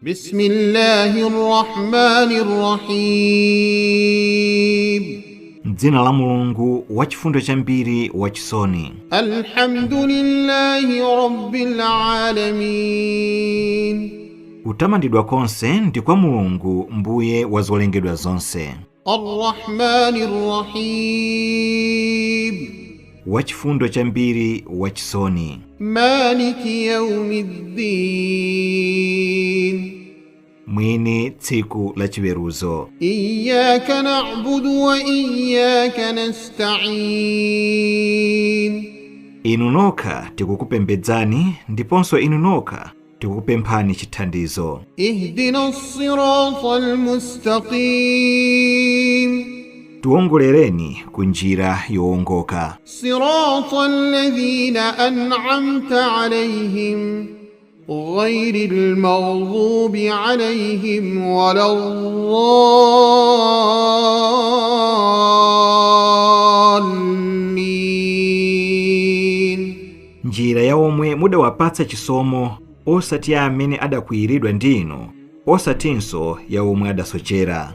بسم الله الرحمن الرحيم. Dzina la Mulungu wachifundo chambiri wachisoni. Alhamdulillahi rabbil alamin. Kutamandidwa konse ndi kwa Mulungu mbuye wa zolengedwa zonse. Arrahmanir rahim. Wachifundo chambiri wachisoni. Maliki yawmiddin. Mwini tsiku la chiweruzo. Iyyaka na'budu wa iyyaka nasta'in. Inu nokha tikukupembedzani ndiponso inu nokha tikukupemphani chithandizo. Ihdinas siratal mustaqim. Tuongolereni kunjira yowongoka. Siratal ladhina an'amta alayhim ghayril maghdubi alayhim waladdallin. Njira ya omwe mudawapatsa chisomo osati amene adakwiyiridwa ndinu, osatinso ya omwe adasochera.